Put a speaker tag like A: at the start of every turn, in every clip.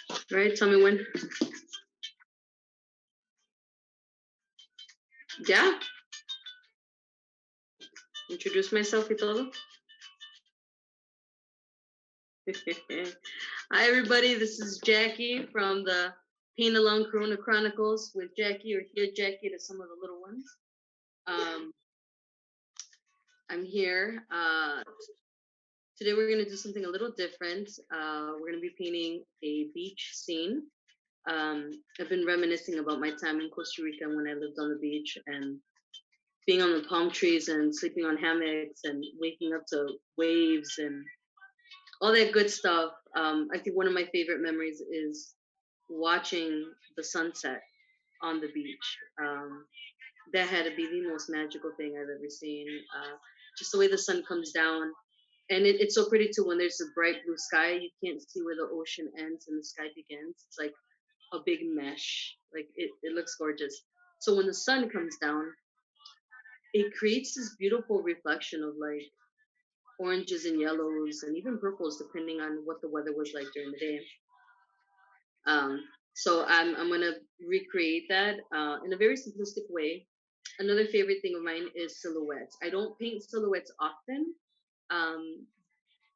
A: All right, tell me when. Yeah, introduce myself y todo. Hi, everybody. This is Jackie from the Pain Along Corona Chronicles with Jackie, or here Jackie to some of the little ones. I'm here. Today we're going to do something a little different. We're going to be painting a beach scene. I've been reminiscing about my time in Costa Rica when I lived on the beach and being on the palm trees and sleeping on hammocks and waking up to waves and all that good stuff. I think one of my favorite memories is watching the sunset on the beach. That had to be the most magical thing I've ever seen. Just the way the sun comes down. And it's so pretty too when there's a bright blue sky. You can't see where the ocean ends and the sky begins. It's like a big mesh. Like it looks gorgeous. So when the sun comes down, it creates this beautiful reflection of like oranges and yellows and even purples depending on what the weather was like during the day. So I'm gonna recreate that in a very simplistic way. Another favorite thing of mine is silhouettes. I don't paint silhouettes often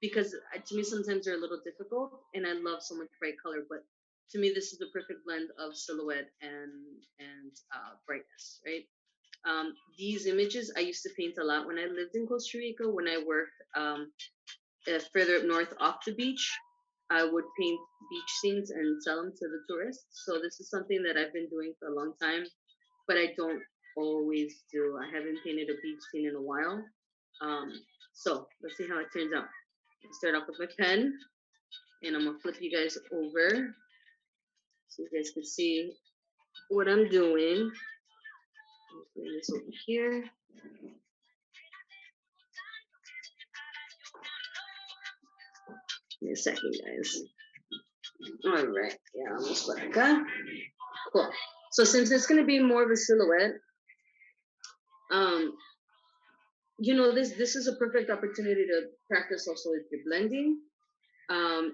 A: because to me sometimes they're a little difficult, and I love so much bright color. But to me, this is the perfect blend of silhouette and brightness, right? These images I used to paint a lot when I lived in Costa Rica. When I worked further up north off the beach, I would paint beach scenes and sell them to the tourists. So this is something that I've been doing for a long time, but I don't always do. I haven't painted a beach scene in a while. So let's see how it turns out. I'll start off with my pen, and I'm gonna flip you guys over so you guys can see what I'm doing. I'm putting this over here. Give me a second, guys. All right, yeah, almost back. Cool. So since it's gonna be more of a silhouette, um, this is a perfect opportunity to practice also with your blending.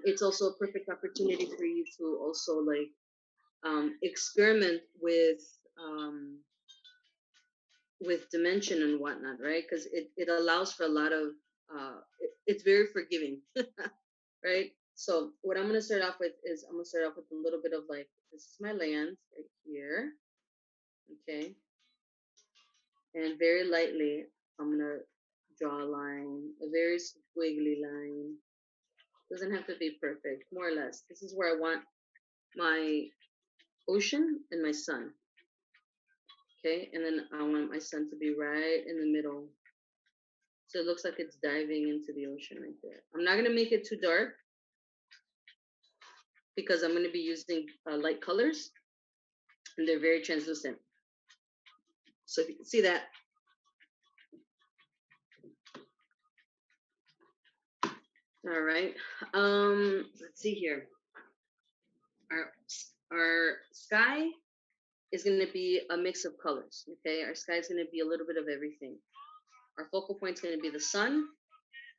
A: It's also a perfect opportunity for you to also like experiment with dimension and whatnot, right? Because it allows for a lot of it's very forgiving, right? So what I'm gonna start off with is I'm gonna start off with a little bit of like, this is my land right here, okay, and very lightly I'm gonna draw a line, a very squiggly line. Doesn't have to be perfect, more or less. This is where I want my ocean and my sun. Okay, and then I want my sun to be right in the middle. So it looks like it's diving into the ocean right there. I'm not gonna make it too dark because I'm gonna be using light colors and they're very translucent. So if you can see that. All right, let's see here. Our sky is going to be a mix of colors. Okay, our sky is going to be a little bit of everything. Our focal point is going to be the sun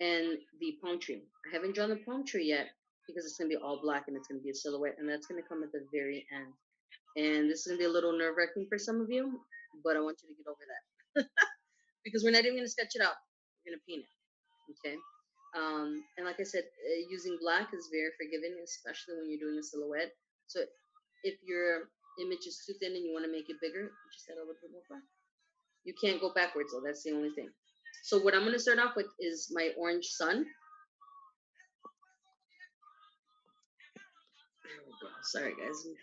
A: and the palm tree. I haven't drawn the palm tree yet because it's going to be all black and it's going to be a silhouette, and that's going to come at the very end. And this is going to be a little nerve-wracking for some of you, but I want you to get over that because we're not even going to sketch it out. We're going to paint it. Okay. And like I said, using black is very forgiving, especially when you're doing a silhouette. So if your image is too thin and you want to make it bigger, just add a little bit more black. You can't go backwards though. That's the only thing. So what I'm going to start off with is my orange sun. There we go. Sorry guys, I'm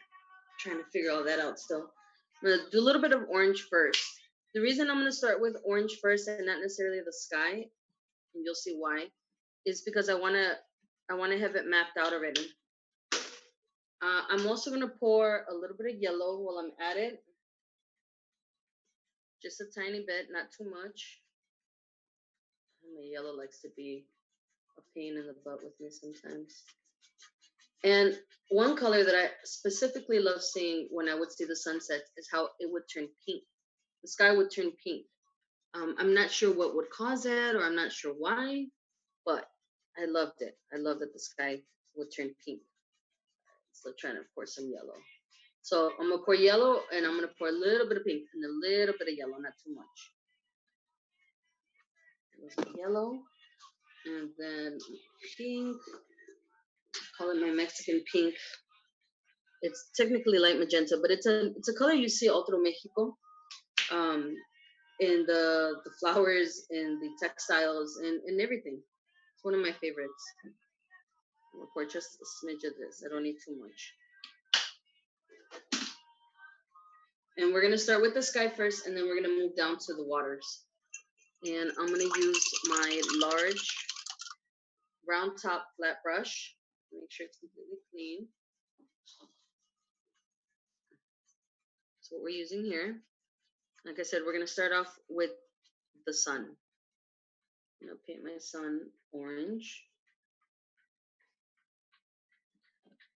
A: trying to figure all that out still. I'm going to do a little bit of orange first. The reason I'm going to start with orange first and not necessarily the sky, and you'll see why, is because I want to have it mapped out already. I'm also going to pour a little bit of yellow while I'm at it. Just a tiny bit, not too much. My yellow likes to be a pain in the butt with me sometimes. And one color that I specifically love seeing when I would see the sunsets is how it would turn pink. The sky would turn pink. I'm not sure what would cause that, or I'm not sure why, but I loved it. I love that the sky would turn pink. Still trying to pour some yellow. So I'm gonna pour yellow, and I'm gonna pour a little bit of pink and a little bit of yellow, not too much. Yellow, and then pink. Call it my Mexican pink. It's technically light magenta, but it's a color you see all through Mexico. Um, in the flowers, in the textiles, and everything. It's one of my favorites. I'm gonna pour just a smidge of this. I don't need too much. And we're gonna start with the sky first, and then we're gonna move down to the waters. And I'm gonna use my large round top flat brush. Make sure it's completely clean. That's what we're using here. Like I said, we're gonna start off with the sun. I'm gonna paint my sun orange.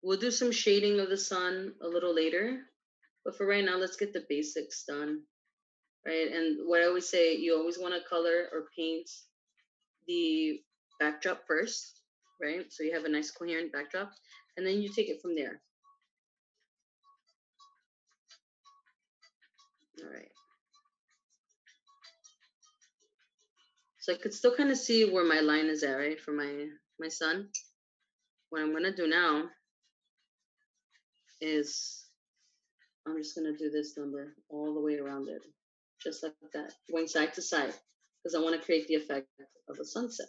A: We'll do some shading of the sun a little later, but for right now, let's get the basics done, right? And what I always say, you always want to color or paint the backdrop first, right? So you have a nice coherent backdrop, and then you take it from there. All right. So I could still kind of see where my line is at, right, for my sun. What I'm gonna do now is I'm just gonna do this number all the way around it, just like that, going side to side, because I want to create the effect of a sunset,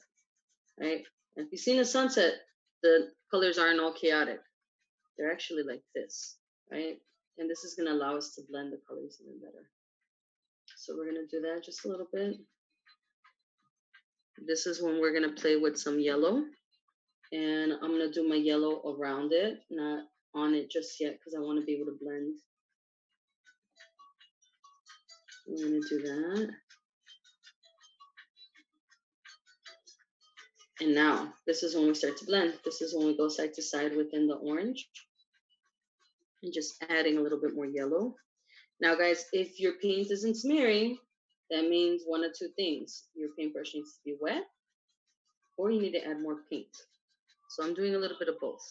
A: right? And if you've seen a sunset, the colors aren't all chaotic. They're actually like this, right? And this is gonna allow us to blend the colors even better. So we're gonna do that just a little bit. This is when we're gonna play with some yellow. And I'm gonna do my yellow around it, not on it just yet, because I want to be able to blend. I'm gonna do that. And now, this is when we start to blend. This is when we go side to side within the orange. And just adding a little bit more yellow. Now, guys, if your paint isn't smearing, that means one of two things. Your paintbrush needs to be wet, or you need to add more paint. So I'm doing a little bit of both.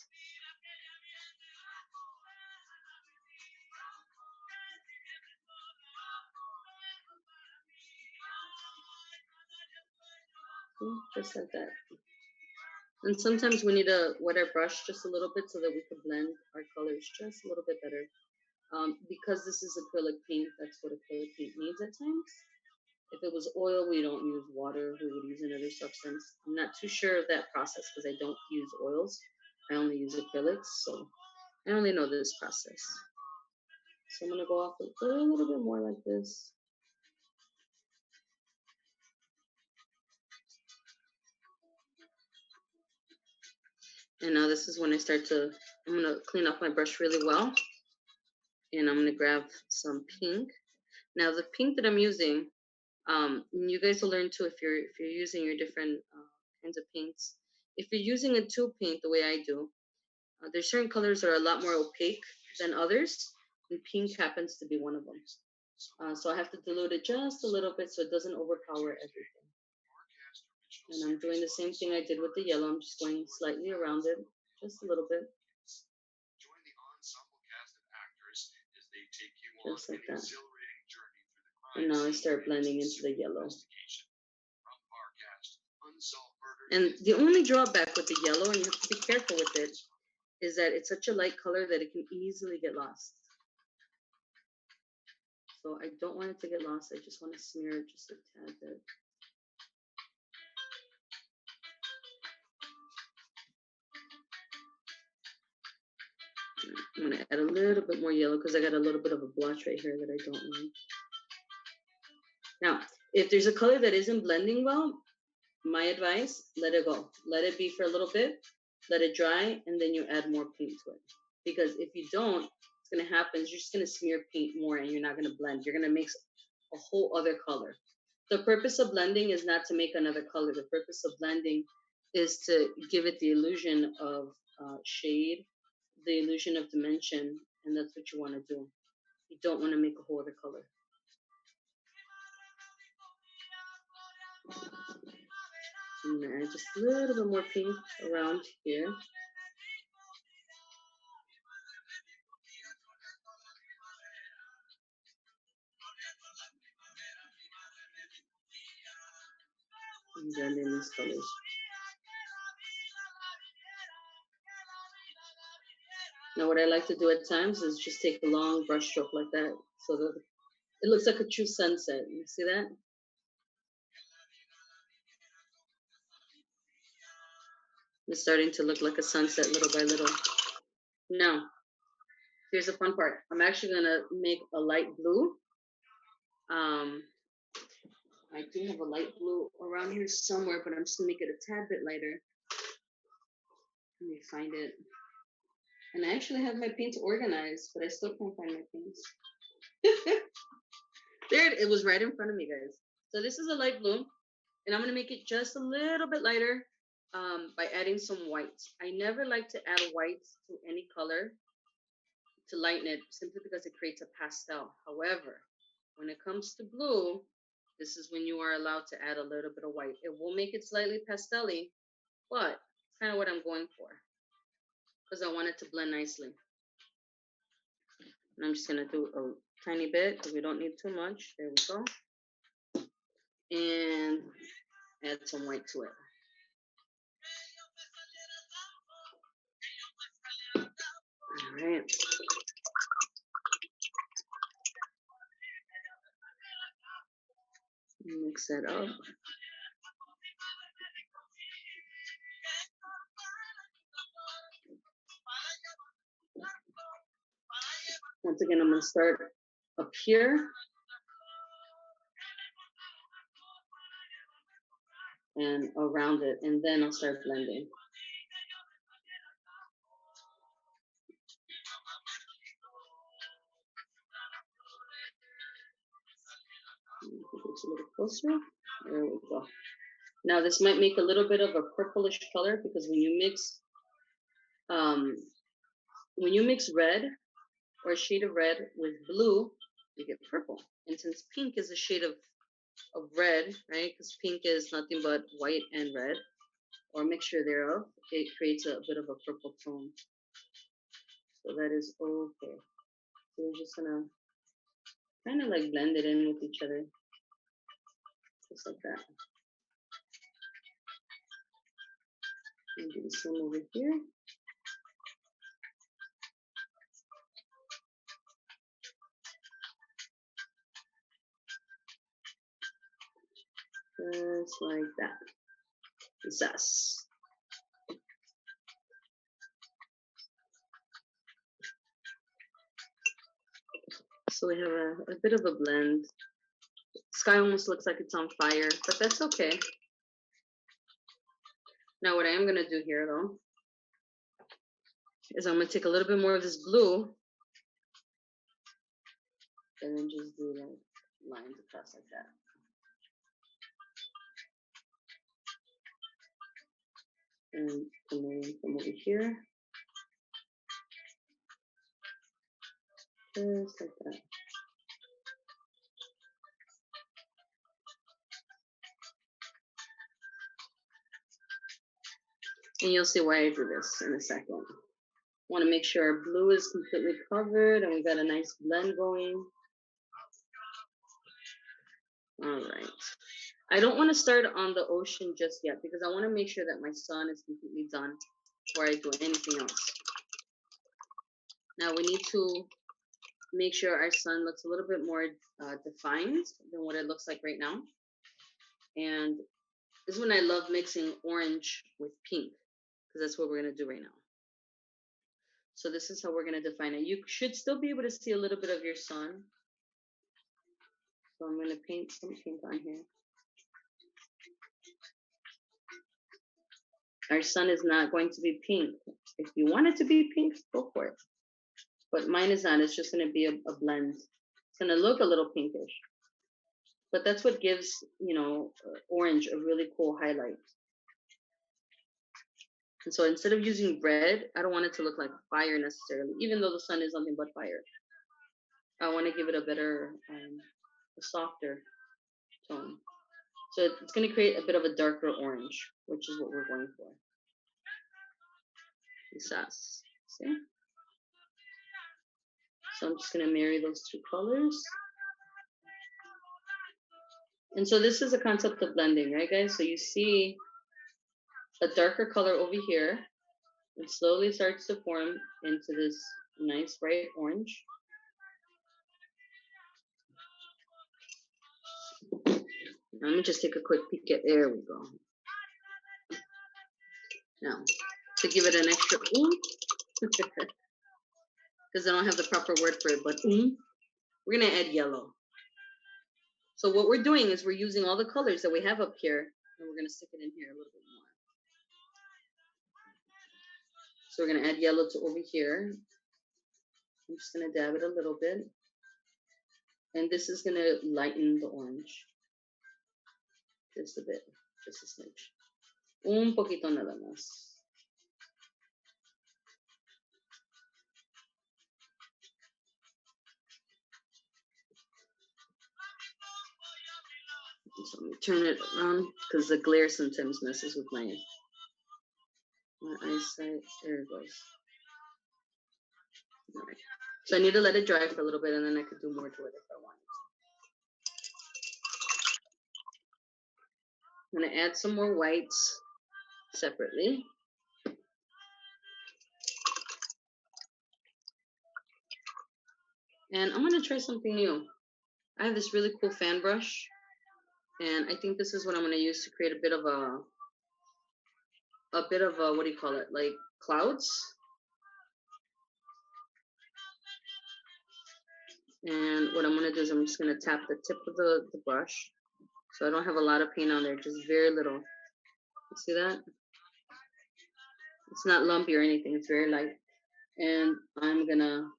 A: Just like that. And sometimes we need a wetter brush just a little bit so that we can blend our colors just a little bit better. Because this is acrylic paint, that's what acrylic paint needs at times. If it was oil, we don't use water, we would use another substance. I'm not too sure of that process because I don't use oils. I only use acrylics, so I only know this process. So I'm gonna go off a little bit more like this. And now this is when I'm gonna clean up my brush really well. And I'm gonna grab some pink. Now the pink that I'm using, you guys will learn too if you're using your different kinds of paints. If you're using a tube paint the way I do, there's certain colors that are a lot more opaque than others, and pink happens to be one of them. So I have to dilute it just a little bit so it doesn't overpower everything. And I'm doing the same thing I did with the yellow. I'm just going slightly around it, just a little bit. Just like that. And now I start blending into the yellow. And the only drawback with the yellow, and you have to be careful with it, is that it's such a light color that it can easily get lost. So I don't want it to get lost. I just want to smear it just a tad bit. I'm going to add a little bit more yellow because I got a little bit of a blotch right here that I don't like. Now, if there's a color that isn't blending well, my advice, let it go. Let it be for a little bit, let it dry, and then you add more paint to it. Because if you don't, what's going to happen is you're just going to smear paint more and you're not going to blend. You're going to mix a whole other color. The purpose of blending is not to make another color. The purpose of blending is to give it the illusion of shade, the illusion of dimension, and that's what you want to do. You don't want to make a whole other color. I'm going to add just a little bit more pink around here. blend in these colors. Now, what I like to do at times is just take a long brush stroke like that, so that it looks like a true sunset. You see that? It's starting to look like a sunset little by little. Now, here's the fun part. I'm actually gonna make a light blue. I do have a light blue around here somewhere, but I'm just gonna make it a tad bit lighter. Let me find it. And I actually have my paints organized, but I still can't find my paints. There it was, right in front of me, guys. So this is a light blue, and I'm gonna make it just a little bit lighter by adding some whites. I never like to add whites to any color to lighten it, simply because it creates a pastel. However, when it comes to blue, this is when you are allowed to add a little bit of white. It will make it slightly pastel-y, but it's kind of what I'm going for, because I want it to blend nicely. And I'm just gonna do a tiny bit because we don't need too much. There we go. And add some white to it. All right. Mix that up. Once again, I'm gonna start up here and around it, and then I'll start blending. It's a little closer. There we go. Now this might make a little bit of a purplish color, because when you mix red or a shade of red with blue, you get purple. And since pink is a shade of red, right? Because pink is nothing but white and red, or a mixture thereof, it creates a bit of a purple tone. So that is okay. So we're just gonna kind of like blend it in with each other, just like that. And do the same over here. Just like that. Yes. So we have a bit of a blend. Sky almost looks like it's on fire, but that's okay. Now what I am gonna do here though is I'm gonna take a little bit more of this blue and then just do like lines across like that. And come over here. Just like that. And you'll see why I do this in a second. Want to make sure our blue is completely covered and we got a nice blend going. All right. I don't want to start on the ocean just yet, because I want to make sure that my sun is completely done before I do anything else. Now we need to make sure our sun looks a little bit more defined than what it looks like right now. And this is when I love mixing orange with pink, because that's what we're going to do right now. So this is how we're going to define it. You should still be able to see a little bit of your sun. So I'm going to paint some pink on here. Our sun is not going to be pink. If you want it to be pink, go for it. But mine is not. It's just going to be a blend. It's going to look a little pinkish. But that's what gives, orange a really cool highlight. And so instead of using red, I don't want it to look like fire necessarily, even though the sun is nothing but fire. I want to give it a better, a softer tone. So it's going to create a bit of a darker orange, which is what we're going for. Quizás. See? So I'm just going to marry those two colors. And so this is a concept of blending, right, guys? So you see a darker color over here. It slowly starts to form into this nice bright orange. Let me just take a quick peek at, there we go. Now, to give it an extra because I don't have the proper word for it, but we're gonna add yellow. So what we're doing is we're using all the colors that we have up here, and we're gonna stick it in here a little bit more. So we're gonna add yellow to over here. I'm just gonna dab it a little bit, and this is gonna lighten the orange just a bit, just a smidge, un poquito nada más. So let me turn it around because the glare sometimes messes with my eyesight. There it goes. All right. So I need to let it dry for a little bit, and then I could do more to it if I wanted to. I'm gonna add some more whites separately. And I'm gonna try something new. I have this really cool fan brush, and I think this is what I'm gonna use to create a bit of a what do you call it? Like clouds. And what I'm gonna do is I'm just gonna tap the tip of the brush. So I don't have a lot of paint on there, just very little. You see that? It's not lumpy or anything, it's very light. And I'm gonna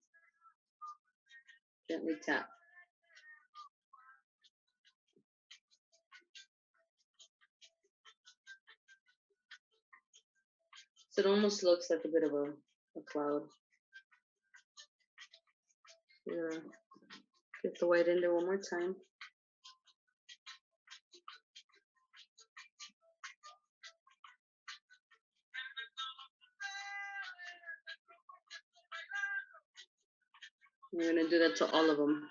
A: gently tap. So it almost looks like a bit of a cloud. Yeah. Get the white in there one more time. We're gonna do that to all of them.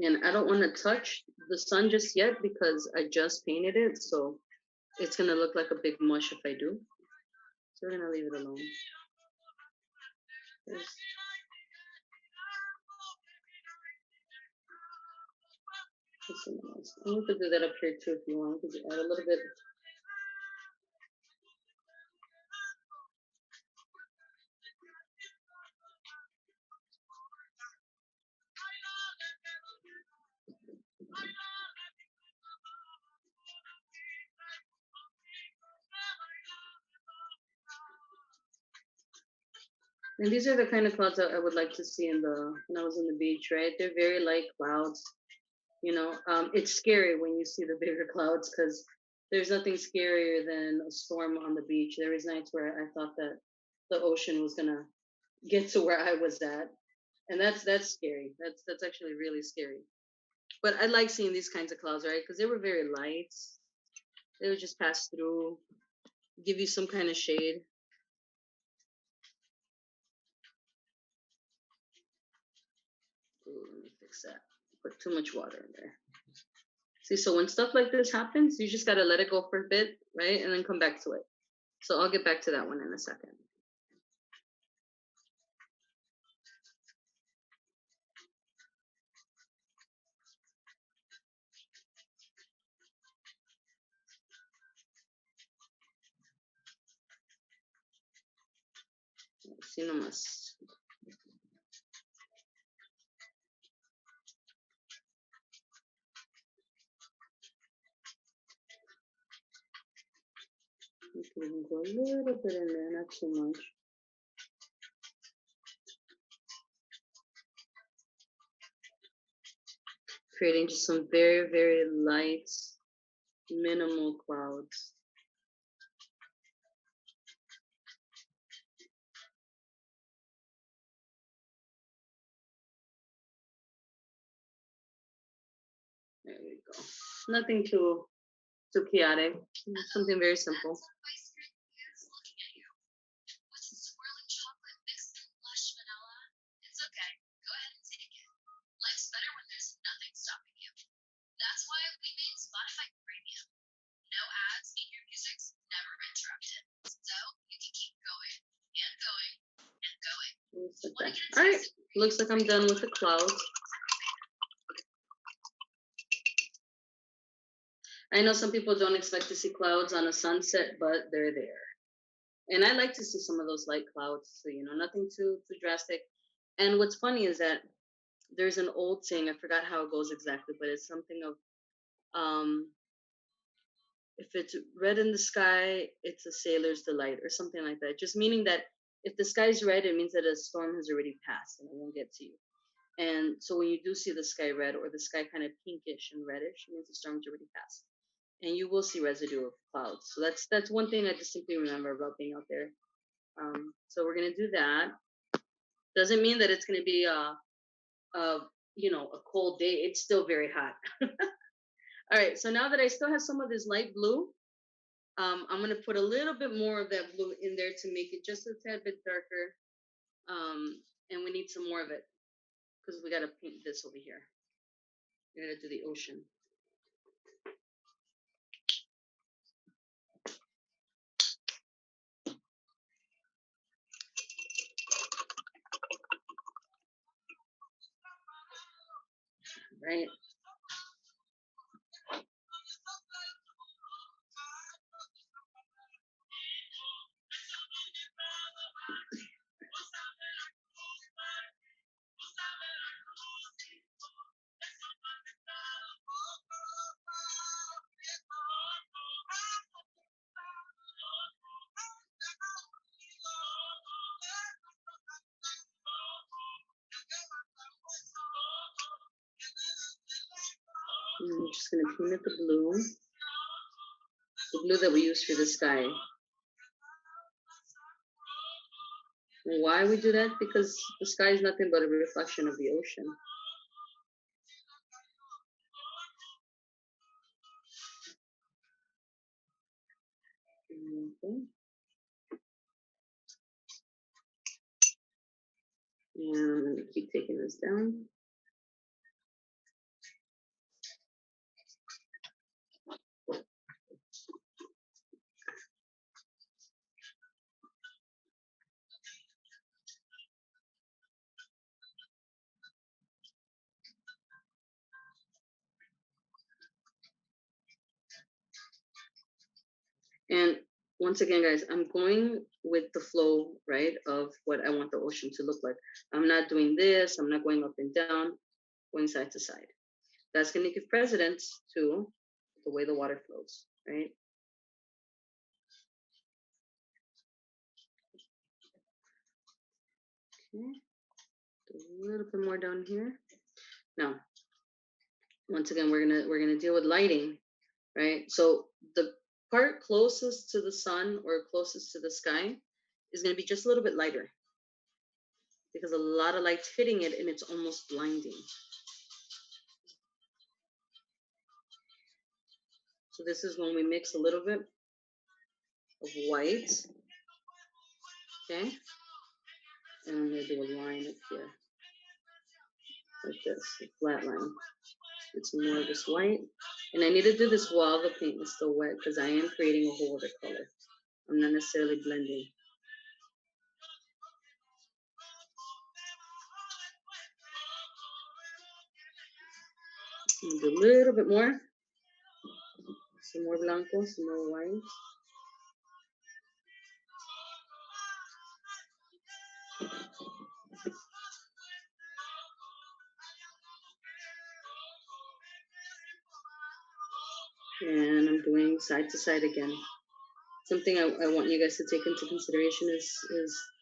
A: And I don't want to touch the sun just yet because I just painted it, so it's gonna look like a big mush if I do. So we're gonna leave it alone. And you could do that up here too if you want. You could add a little bit. And these are the kind of clouds that I would like to see when I was on the beach, right? They're very light clouds. You know, it's scary when you see the bigger clouds because there's nothing scarier than a storm on the beach. There was nights where I thought that the ocean was gonna get to where I was at, and that's scary. That's actually really scary. But I like seeing these kinds of clouds, right? Because they were very light. They would just pass through, give you some kind of shade. Ooh, let me fix that. Put too much water in there. See, so when stuff like this happens, you just gotta let it go for a bit, right? And then come back to it. So I'll get back to that one in a second. See nomás. You can go a little bit in there, not too much. Creating just some very, very light, minimal clouds. There we go. Nothing too too chaotic. Something very simple. All right, looks like I'm done with the clouds. I know some people don't expect to see clouds on a sunset, but they're there. And I like to see some of those light clouds, so nothing too drastic. And what's funny is that there's an old saying, I forgot how it goes exactly, but it's something of um if it's red in the sky, it's a sailor's delight or something like that. Just meaning that if the sky's red, it means that a storm has already passed and it won't get to you. And so when you do see the sky red or the sky kind of pinkish and reddish, it means the storm's already passed. And you will see residue of clouds. So that's one thing I distinctly remember about being out there. So we're gonna do that. Doesn't mean that it's gonna be a cold day. It's still very hot. All right. So now that I still have some of this light blue, I'm gonna put a little bit more of that blue in there to make it just a tad bit darker. And we need some more of it because we gotta paint this over here. We gotta do the ocean. Right. I'm just gonna paint it the blue that we use for the sky. Why we do that? Because the sky is nothing but a reflection of the ocean. Okay. And I'm going to keep taking this down. And once again, guys, I'm going with the flow, right, of what I want the ocean to look like. I'm not doing this. I'm not going up and down, going side to side. That's going to give precedence to the way the water flows, right? Okay. A little bit more down here. Now, once again, we're gonna deal with lighting, right? So the part closest to the sun or closest to the sky is gonna be just a little bit lighter because a lot of light's hitting it and it's almost blinding. So this is when we mix a little bit of white, okay? And I'm gonna do a line up here, like this, a flat line. Get some more of this white. And I need to do this while the paint is still wet because I am creating a whole other color. I'm not necessarily blending. Do a little bit more. Some more blanco, some more white. And I'm doing side to side again. Something I want you guys to take into consideration is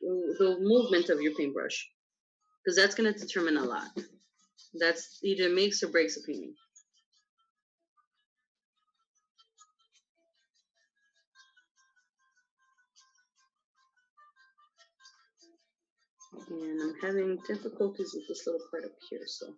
A: the movement of your paintbrush, because that's going to determine a lot. That's either makes or breaks a painting. And I'm having difficulties with this little part up here, so.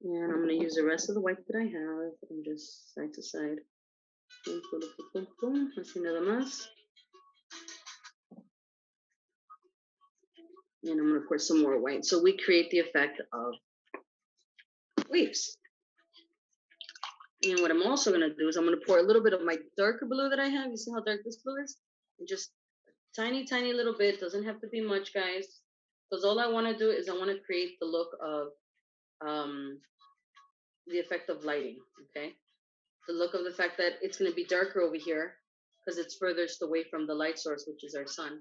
A: And I'm going to use the rest of the white that I have and just side to side. Boom, boom, boom, boom, boom. Así nada más. And I'm going to pour some more white. So we create the effect of waves. And what I'm also going to do is I'm going to pour a little bit of my darker blue that I have. You see how dark this blue is? And just tiny, tiny little bit. Doesn't have to be much, guys. Because all I want to do is I want to create the look of the effect of lighting, okay? The look of the fact that it's going to be darker over here because it's furthest away from the light source, which is our sun.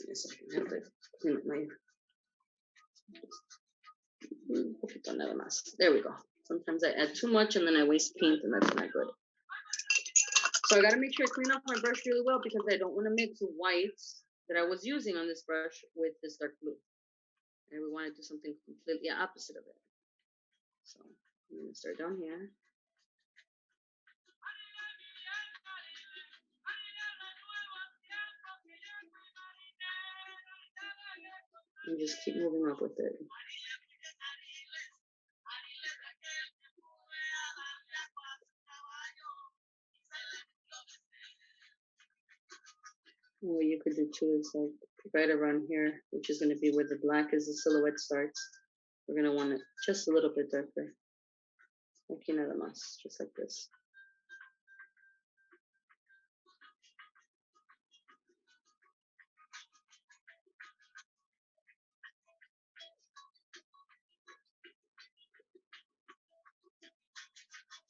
A: Yes, I have to clean up my... There we go. Sometimes I add too much and then I waste paint and that's not good. So I got to make sure I clean off my brush really well because I don't want to mix whites that I was using on this brush with this dark blue. And we want to do something completely opposite of it. So I'm going to start down here. And just keep moving up with it. What you could do too is like right around here, which is going to be where the black is, the silhouette starts. We're going to want it just a little bit darker. Aquí nada más, just like this.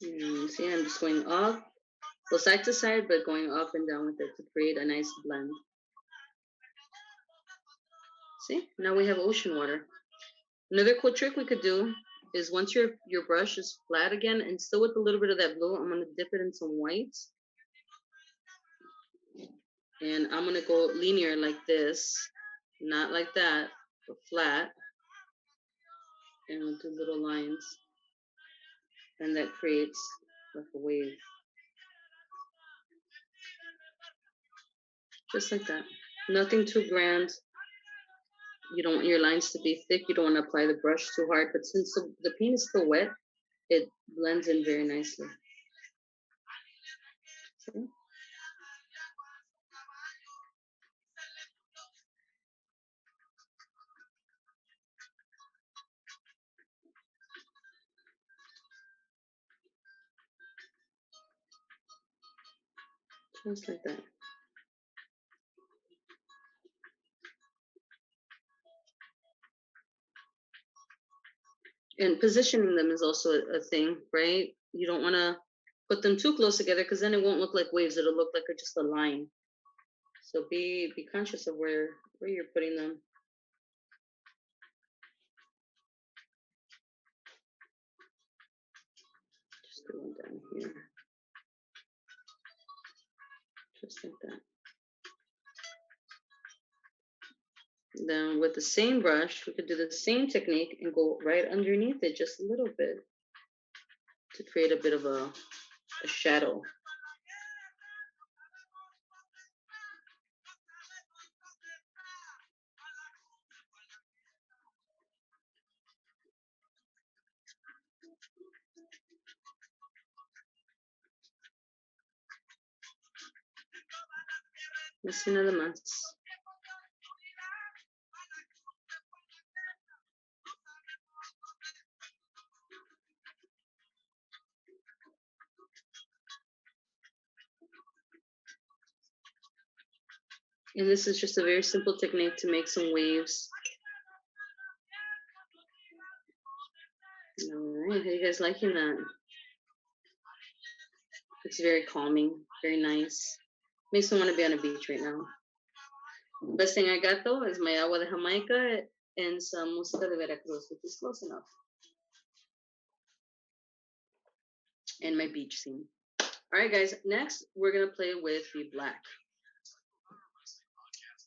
A: And see, I'm just going up, well, side to side, but going up and down with it to create a nice blend. See, now we have ocean water. Another cool trick we could do is once your brush is flat again and still with a little bit of that blue, I'm going to dip it in some whites. And I'm going to go linear like this, not like that, but flat. And we'll do little lines. And that creates like a wave. Just like that. Nothing too grand. You don't want your lines to be thick. You don't want to apply the brush too hard. But since the paint is still wet, it blends in very nicely. See? Just like that. And positioning them is also a thing, right? You don't want to put them too close together because then it won't look like waves. It'll look like just a line. So be conscious of where you're putting them. Just go down here. Just like that. Then with the same brush, we could do the same technique and go right underneath it just a little bit to create a bit of a shadow. Así nada más. And this is just a very simple technique to make some waves. All right, how you guys liking that? It's very calming, very nice. Makes me want to be on a beach right now. Best thing I got though is my agua de Jamaica and some música de Veracruz, which is close enough. And my beach scene. All right, guys. Next, we're gonna play with the black.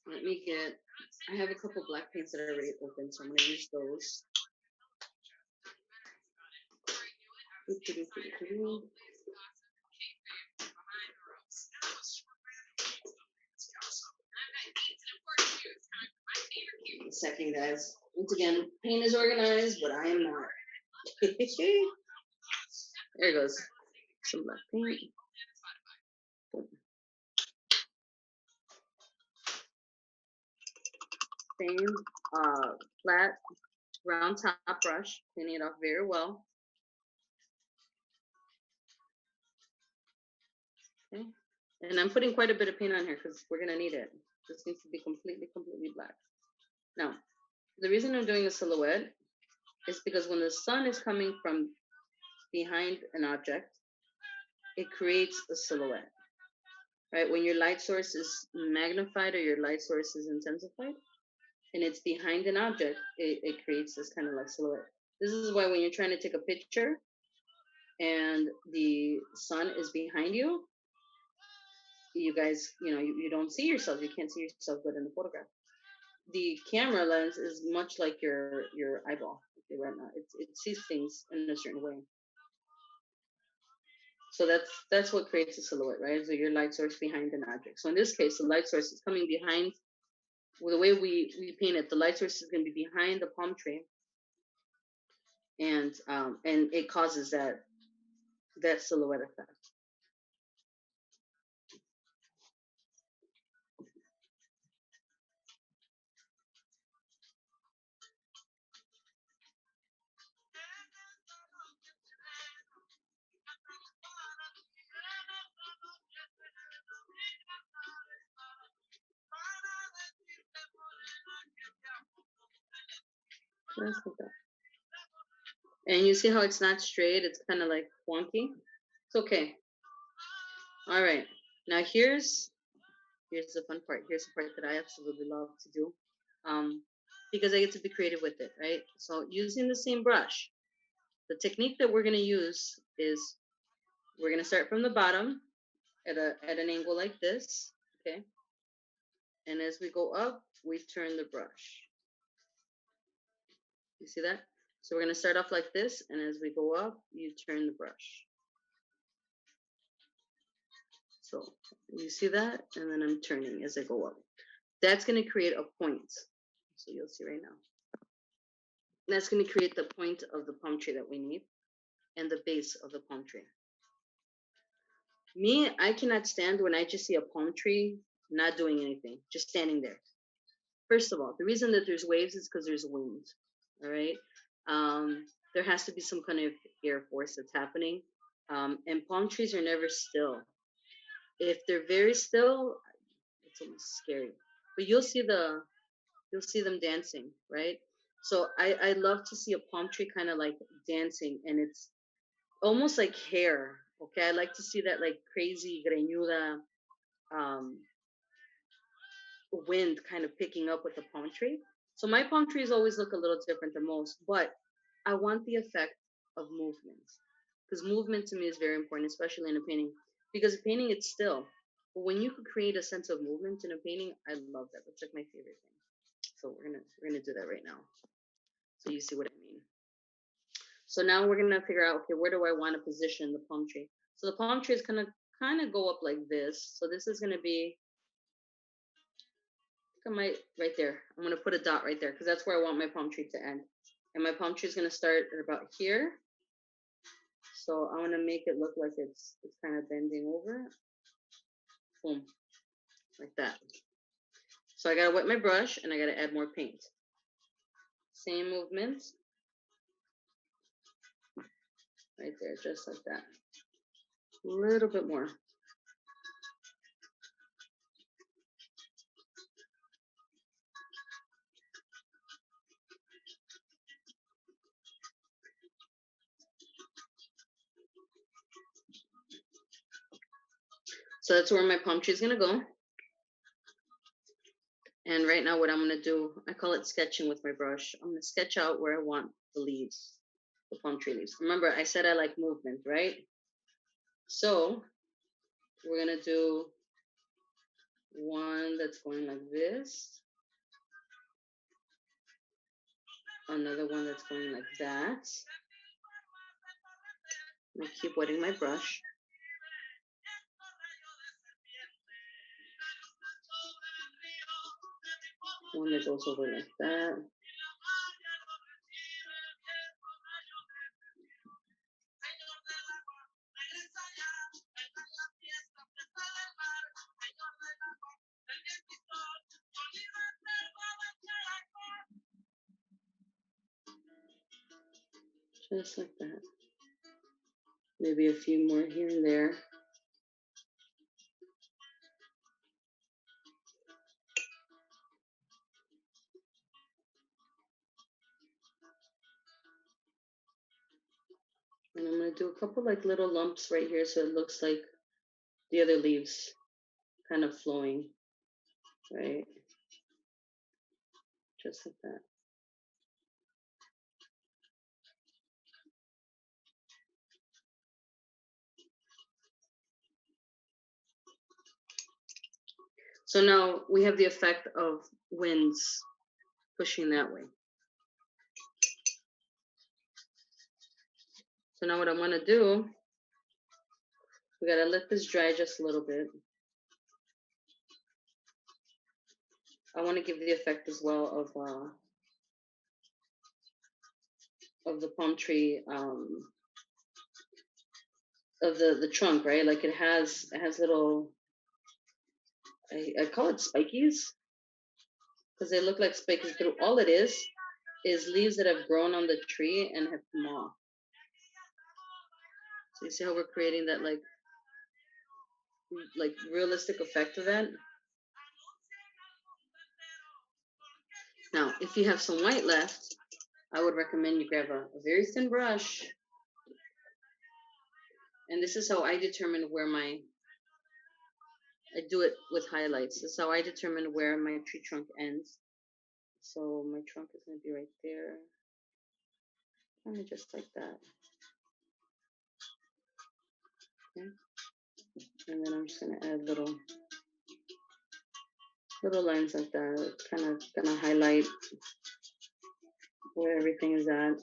A: Let me get. I have a couple black paints that are already open, so I'm gonna use those. second, guys. Once again, paint is organized, but I am not. There it goes. Some black paint. Boom. Same flat round top brush, cleaning it off very well. Okay. And I'm putting quite a bit of paint on here because we're gonna need it. This needs to be completely black. Now, the reason I'm doing a silhouette is because when the sun is coming from behind an object, it creates a silhouette. Right? When your light source is magnified or your light source is intensified and it's behind an object, it creates this kind of like silhouette. This is why when you're trying to take a picture and the sun is behind you, you guys, you don't see yourself. You can't see yourself good in the photograph. The camera lens is much like your eyeball, your retina. It sees things in a certain way. So that's what creates a silhouette, right? So your light source behind an object. So in this case, the light source is coming behind. Well, the way we paint it, the light source is going to be behind the palm tree, and it causes that silhouette effect. Just like that. And you see how it's not straight? It's kind of like wonky. It's okay. All right. Now here's the fun part. Here's the part that I absolutely love to do, because I get to be creative with it, right? So using the same brush, the technique that we're gonna use is we're gonna start from the bottom at an angle like this, okay? And as we go up, we turn the brush. You see that? So we're gonna start off like this, and as we go up, you turn the brush. So you see that, and then I'm turning as I go up. That's gonna create a point. So you'll see right now. That's going to create the point of the palm tree that we need and the base of the palm tree. Me, I cannot stand when I just see a palm tree not doing anything, just standing there. First of all, the reason that there's waves is because there's wind. All right. There has to be some kind of air force that's happening. And palm trees are never still. If they're very still, it's almost scary. But you'll see them dancing, right? So I love to see a palm tree kind of like dancing, and it's almost like hair. Okay, I like to see that like crazy greñuda wind kind of picking up with the palm tree. So my palm trees always look a little different than most, but I want the effect of movement, because movement to me is very important, especially in a painting. Because a painting, it's still, but when you could create a sense of movement in a painting, I love that. That's like my favorite thing. So we're gonna do that right now, so you see what I mean. So now we're gonna figure out, okay, where do I want to position the palm tree? So the palm tree is gonna kind of go up like this. So this is gonna be, I might right there. I'm gonna put a dot right there because that's where I want my palm tree to end. And my palm tree is gonna start at about here. So I'm gonna make it look like it's kind of bending over. Boom, like that. So I gotta wet my brush and I gotta add more paint. Same movement. Right there, just like that. A little bit more. So that's where my palm tree is gonna go. And right now what I'm gonna do, I call it sketching with my brush. I'm gonna sketch out where I want the leaves, the palm tree leaves. Remember, I said I like movement, right? So we're gonna do one that's going like this, another one that's going like that. I'm gonna keep wetting my brush. One that goes over like that. Just like that. Maybe a few more here and there. And I'm going to do a couple like little lumps right here so it looks like the other leaves kind of flowing, right? Just like that. So now we have the effect of winds pushing that way. So now what I want to do, we got to let this dry just a little bit. I want to give the effect as well of the palm tree, of the trunk, right? Like it has little, I call it spikies because they look like spikies, but all it is leaves that have grown on the tree and have come off. So you see how we're creating that like realistic effect of that. Now, if you have some white left, I would recommend you grab a very thin brush. And this is how I determine where I do it with highlights. This is how I determine where my tree trunk ends. So my trunk is going to be right there. Kind of just like that. Okay. And then I'm just going to add little lines like that. Kind of going to highlight where everything is at.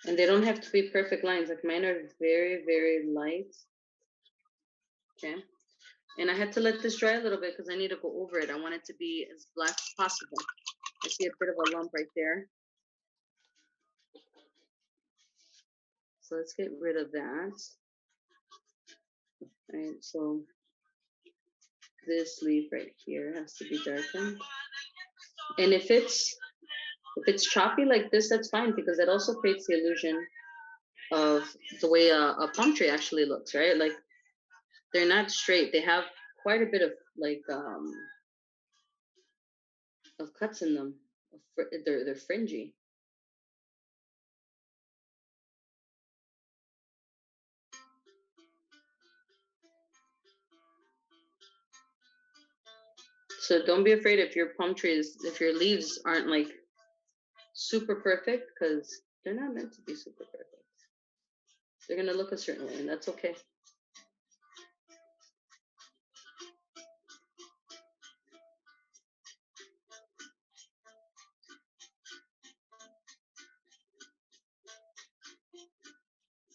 A: And they don't have to be perfect lines. Like mine are very, very light. Okay. And I had to let this dry a little bit because I need to go over it. I want it to be as black as possible. I see a bit of a lump right there. So let's get rid of that. All right, so this leaf right here has to be darkened. And if it's choppy like this, that's fine because it also creates the illusion of the way a palm tree actually looks, right? Like they're not straight. They have quite a bit of like of cuts in them. They're fringy. So don't be afraid if your palm trees, if your leaves aren't like super perfect, because they're not meant to be super perfect. They're gonna look a certain way, and that's okay.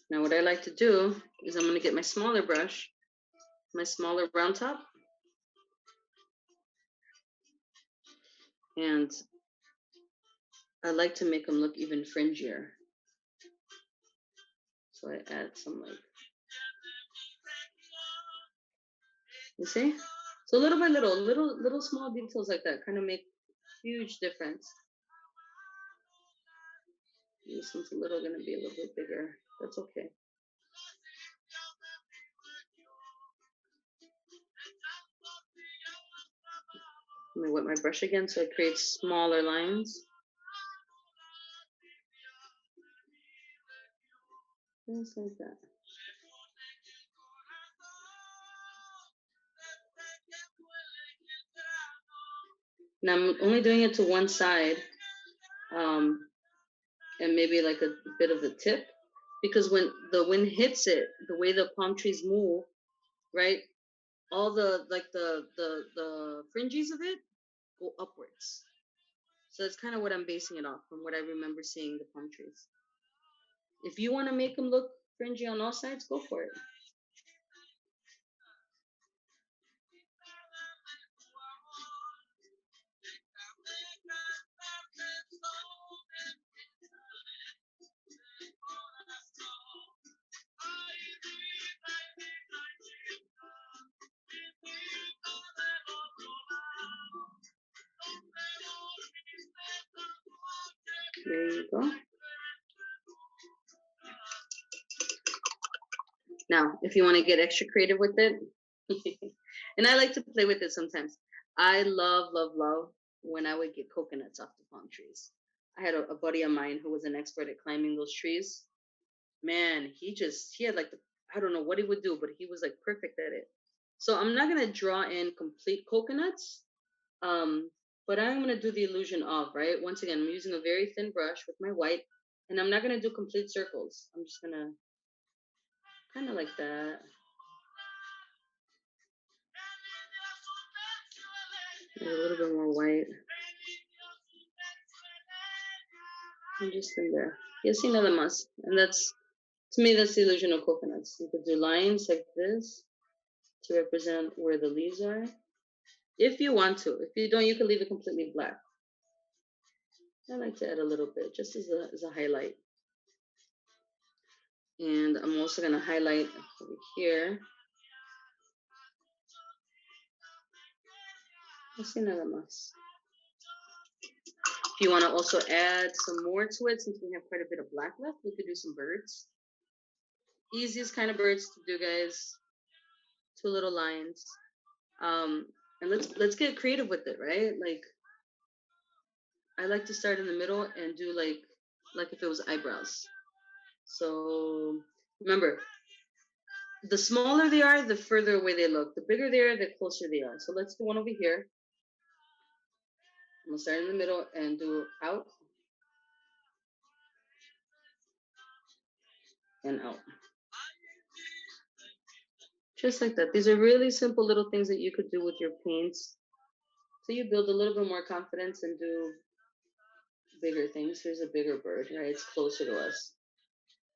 A: Now what I like to do is I'm gonna get my smaller brush, my smaller round top, and I like to make them look even fringier. So I add some like, you see? So little by little small details like that kind of make huge difference. This one's a little gonna be a little bit bigger. That's okay. Let me wet my brush again so it creates smaller lines. Just like that. Now I'm only doing it to one side, and maybe like a bit of the tip, because when the wind hits it, the way the palm trees move, right? all the like the fringes of it go upwards. So that's kind of what I'm basing it off from what I remember seeing the palm trees. If you want to make them look fringy on all sides, go for it. There you go. Now, if you want to get extra creative with it, and I like to play with it sometimes. I love, love, love when I would get coconuts off the palm trees. I had a buddy of mine who was an expert at climbing those trees. Man, he had like I don't know what he would do, but he was like perfect at it. So I'm not gonna draw in complete coconuts, um, but I'm gonna do the illusion of, right. Once again, I'm using a very thin brush with my white, and I'm not gonna do complete circles. I'm just gonna kind of like that. Maybe a little bit more white. And just in there. Y así nada más. And that's, to me, that's the illusion of coconuts. You could do lines like this to represent where the leaves are. If you want to. If you don't, you can leave it completely black. I like to add a little bit, just as a highlight. And I'm also going to highlight over here. Así nada más. If you want to also add some more to it, since we have quite a bit of black left, we could do some birds. Easiest kind of birds to do, guys. 2 little lines. And let's get creative with it, right? Like, I like to start in the middle and do like if it was eyebrows. So remember, the smaller they are, the further away they look. The bigger they are, the closer they are. So let's do one over here. I'm gonna start in the middle and do out and out. Just like that. These are really simple little things that you could do with your paints. So you build a little bit more confidence and do bigger things. Here's a bigger bird, right? It's closer to us.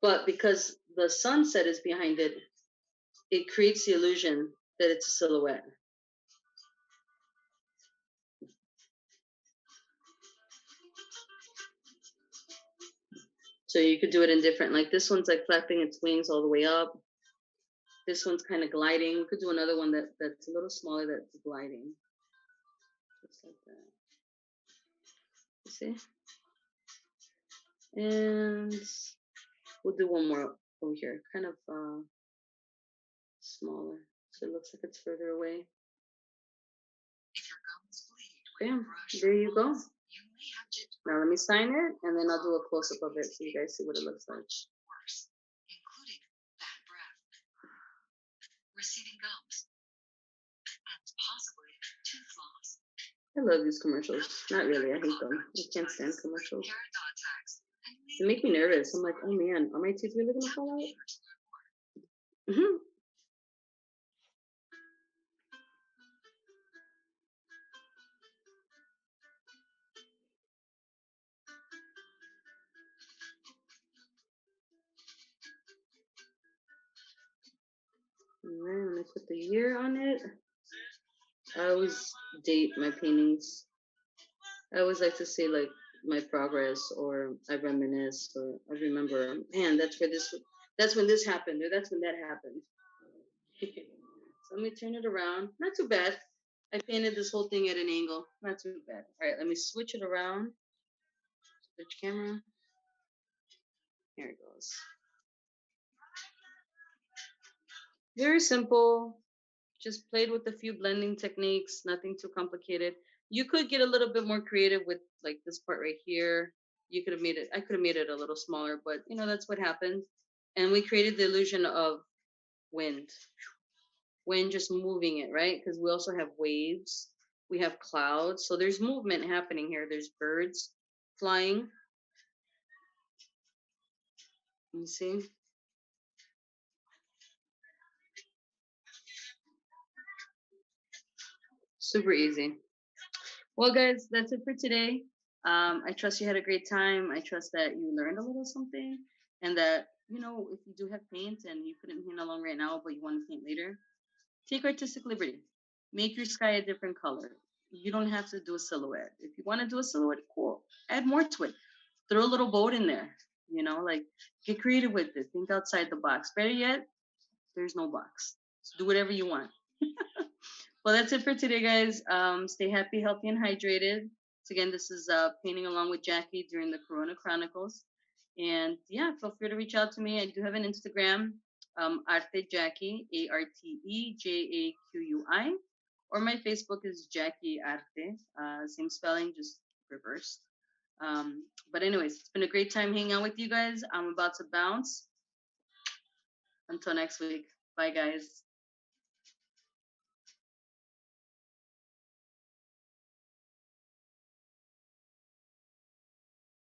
A: But because the sunset is behind it, it creates the illusion that it's a silhouette. So you could do it in different, like this one's like flapping its wings all the way up. This one's kind of gliding. We could do another one that's a little smaller that's gliding. Just like that. You see? And we'll do one more over here, kind of smaller. So it looks like it's further away. Bam, there you go. Now let me sign it, and then I'll do a close-up of it so you guys see what it looks like. I love these commercials. Not really, I hate them. I can't stand commercials. They make me nervous. I'm like, oh man, are my teeth really gonna fall out? Mm-hmm. And then when I put the year on it, I always date my paintings. I always like to say like my progress, or I reminisce, or I remember, man, that's when this happened, or that's when that happened. So let me turn it around. Not too bad. I painted this whole thing at an angle. Not too bad. All right, let me switch it around. Switch camera. Here it goes. Very simple. Just played with a few blending techniques, nothing too complicated. You could get a little bit more creative with like this part right here. You could have made it, I could have made it a little smaller, but you know, that's what happened. And we created the illusion of wind. Wind just moving it, right? Because we also have waves, we have clouds. So there's movement happening here. There's birds flying. You see? Super easy. Well, guys, that's it for today. I trust you had a great time. I trust that you learned a little something, and that if you do have paint and you couldn't paint along right now, but you want to paint later, take artistic liberty. Make your sky a different color. You don't have to do a silhouette. If you want to do a silhouette, cool. Add more to it. Throw a little boat in there. Like get creative with it. Think outside the box. Better yet, there's no box. So do whatever you want. Well, that's it for today, guys. Stay happy, healthy, and hydrated. So again, this is painting along with Jackie during the Corona Chronicles. And yeah, feel free to reach out to me. I do have an Instagram, Arte Jaqui, ARTEJAQUI, or my Facebook is Jackie Arte. Same spelling, just reversed. But anyways, it's been a great time hanging out with you guys. I'm about to bounce. Until next week. Bye, guys.